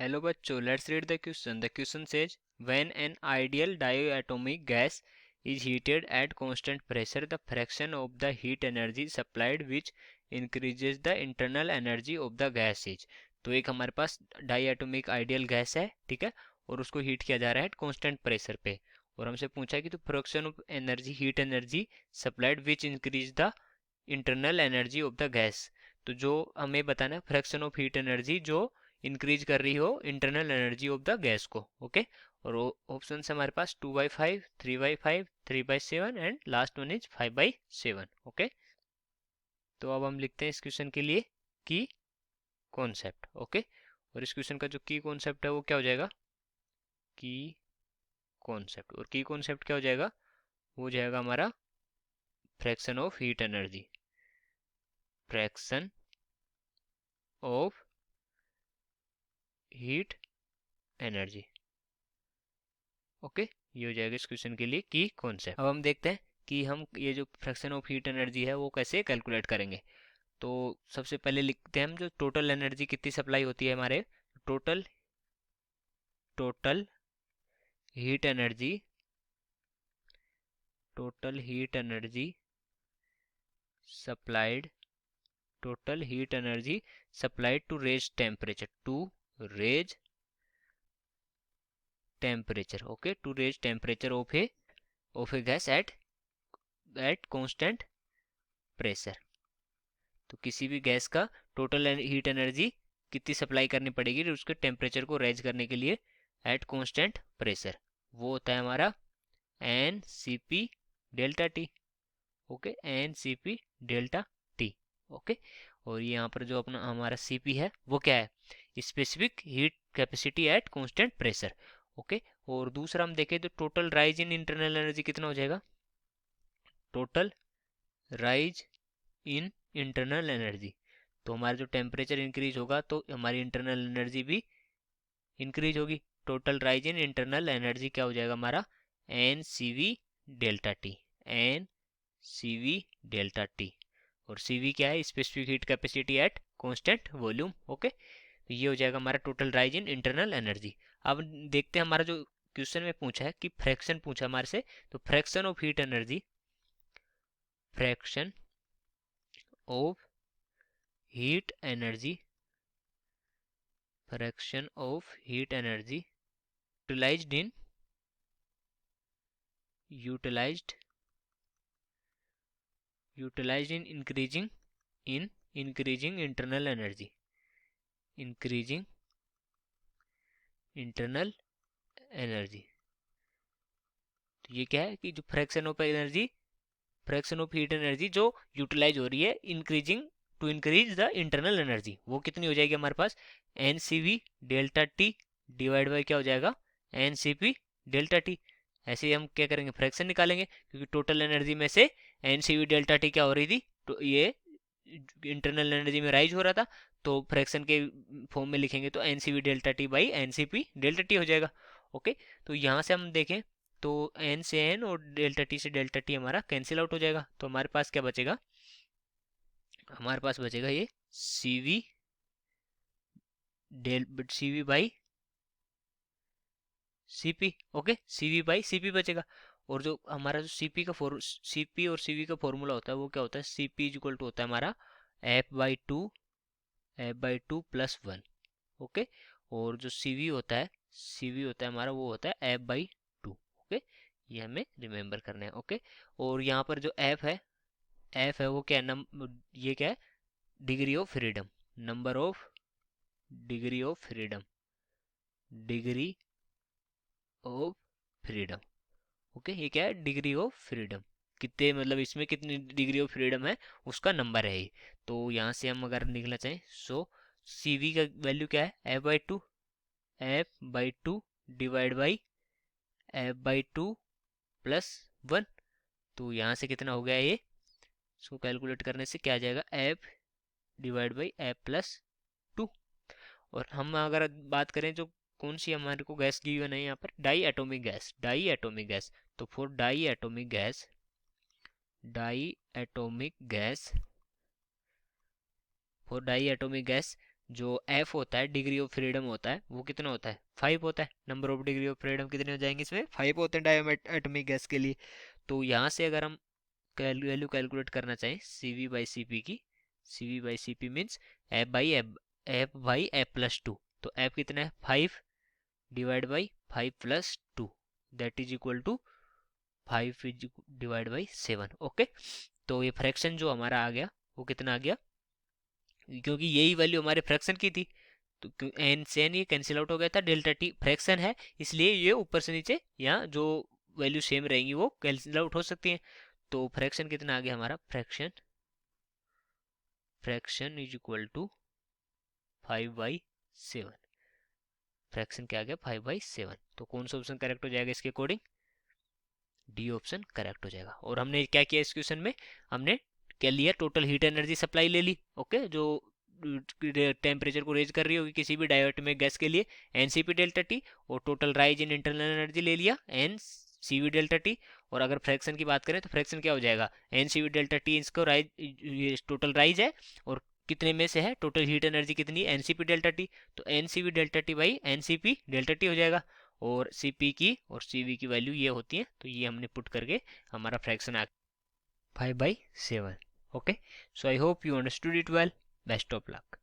Hello बच्चों, let's read the question. The question says, when an ideal diatomic gas is heated at constant pressure, the fraction of the heat energy supplied which increases the internal energy of the gas is. तो एक हमारे पास diatomic ideal gas है, ठीक है, और उसको heat किया जा रहा है एट कांस्टेंट प्रेशर पे, और हमसे पूछा है कि तो fraction of energy heat energy supplied which increase the internal energy of the gas. तो जो हमें बताना है फ्रैक्शन ऑफ हीट एनर्जी जो इंक्रीज कर रही हो internal energy of the gas को। ओके, और ऑप्शन है हमारे पास 2/5, 3/5, 3/7 and last one is 5/7। Okay, तो अब हम लिखते हैं इस क्वेश्चन के लिए की कॉन्सेप्ट। ओके, और इस क्वेश्चन का जो की कॉन्सेप्ट है वो क्या हो जाएगा, की कॉन्सेप्ट, और की कॉन्सेप्ट क्या हो जाएगा, वो हो जाएगा हमारा fraction of heat energy, fraction of heat energy. Okay, ये हो जाएगा इस क्वेश्चन के लिए की कॉन्सेप्ट। अब हम देखते हैं कि हम ये जो फ्रैक्शन ऑफ हीट एनर्जी है वो कैसे कैलकुलेट करेंगे। तो सबसे पहले लिखते हैं हम जो टोटल एनर्जी कितनी सप्लाई होती है हमारे, total total heat energy, total heat energy supplied, total heat energy supplied to raise temperature, to raise temperature. Okay, to raise temperature of a gas at constant pressure. तो किसी भी gas का total heat energy कितनी supply करनी पड़ेगी उसके temperature को raise करने के लिए एट कांस्टेंट प्रेशर, वो होता है हमारा N C P delta T. Okay, N C P delta T. Okay, और यहाँ पर जो अपना हमारा सी पी है वो क्या है, specific heat capacity at constant pressure. Okay, और दूसरा हम देखें तो total rise in internal energy कितना हो जाएगा, total rise in internal energy, तो हमारा जो टेम्परेचर इंक्रीज होगा तो हमारी इंटरनल एनर्जी भी इंक्रीज होगी। Total rise in internal energy क्या हो जाएगा हमारा, N C V delta T, N C V delta T, और सी वी क्या है, specific heat capacity at constant volume. Okay, तो ये हो जाएगा हमारा total rise in internal energy. अब देखते हैं हमारा जो क्वेश्चन में पूछा है कि फ्रैक्शन पूछा हमारे से, तो fraction of heat energy, fraction of heat energy, fraction of heat energy utilized in, utilized utilized in increasing internal energy, increasing internal energy. तो ये क्या है कि जो fraction of energy, fraction of heat energy जो यूटिलाइज हो रही है increasing to increase the internal energy, वो कितनी हो जाएगी हमारे पास, N C V delta T divide by क्या हो जाएगा, N C P delta T. ऐसे ही हम क्या करेंगे, फ्रैक्शन निकालेंगे, क्योंकि टोटल एनर्जी में से N C V delta T क्या हो रही थी, तो ये इंटरनल एनर्जी में राइज हो रहा था, तो फ्रैक्शन के फॉर्म में लिखेंगे तो N C V delta T by N C P delta T हो जाएगा। ओके, तो यहाँ से हम देखें तो एन से एन और डेल्टा टी से डेल्टा टी हमारा कैंसिल आउट हो जाएगा, तो हमारे पास क्या बचेगा, हमारे पास बचेगा ये C V C V by C P. Okay, C V by C P बचेगा, और जो हमारा जो सी पी का सी पी और सी वी का फॉर्मूला होता है वो क्या होता है, C P is equal to होता है हमारा F by two plus one. Okay, और जो सी वी होता है, सी वी होता है हमारा वो होता है एफ बाई टू। ओके, ये हमें रिमेंबर करना है। ओके, और यहाँ पर जो एफ है वो क्या है, ये क्या है, degree of freedom, number of degree of freedom, degree of freedom. Okay, ये क्या है, डिग्री ऑफ फ्रीडम, कितने मतलब इसमें कितनी डिग्री ऑफ फ्रीडम है उसका नंबर है ये। तो यहाँ से हम अगर निकलना चाहें सो सी वी का वैल्यू क्या है, F by to divide by F by two plus one. तो यहाँ से कितना हो गया ये, इसको कैलकुलेट करने से क्या आ जाएगा, F divide by F plus to. और हम अगर बात करें जो कौन सी हमारे को गैस गिवन है यहाँ पर, diatomic gas, diatomic gas, तो for diatomic gas, diatomic gas, for diatomic gas जो एफ होता है, डिग्री ऑफ फ्रीडम होता है, वो कितना होता है, 5 होता है। Number of degree of freedom कितने हो जाएंगे इसमें, 5 होते हैं डायमेट एटॉमिक गैस के लिए। तो यहाँ से अगर हम वैल्यू कैलकुलेट करना चाहें C V by C P की, C V by C P means F by F plus two. तो एफ कितना है, 5 divide by 5 plus two, that is equal to 5 divide by 7। Okay, तो ये फ्रैक्शन जो हमारा आ गया वो कितना आ गया, क्योंकि यही वैल्यू हमारे फ्रैक्शन की थी, तो एन से एन ये कैंसिल आउट हो गया था, डेल्टा टी फ्रैक्शन है इसलिए ये ऊपर से नीचे यहाँ जो वैल्यू सेम रहेंगी वो कैंसिल आउट हो सकती हैं। तो फ्रैक्शन कितना आ गया हमारा, fraction is equal to 5/7। Fraction क्या आ गया, 5/7। तो कौन सा ऑप्शन करेक्ट हो जाएगा इसके अकॉर्डिंग, डी ऑप्शन करेक्ट हो जाएगा। और हमने क्या किया इस क्वेश्चन में, हमने क्या लिया, टोटल हीट एनर्जी सप्लाई ले ली। ओके, जो टेम्परेचर को रेज कर रही होगी किसी भी डायटोमिक गैस के लिए, एनसीपी डेल्टा टी, और total rise in internal energy ले लिया, एन सीवी डेल्टा टी। और अगर फ्रैक्शन की बात करें तो फ्रैक्शन क्या हो जाएगा, एन सीवी डेल्टा टी, इसको राइज, ये टोटल राइज है और कितने में से है, टोटल हीट एनर्जी कितनी है, एनसीपी डेल्टा टी। तो NCV delta T by NCP delta T हो जाएगा। और सीपी की और सीवी की वैल्यू ये होती है, तो ये हमने पुट करके हमारा फ्रैक्शन आ 5/7। Okay, so I hope you understood it well, best of luck.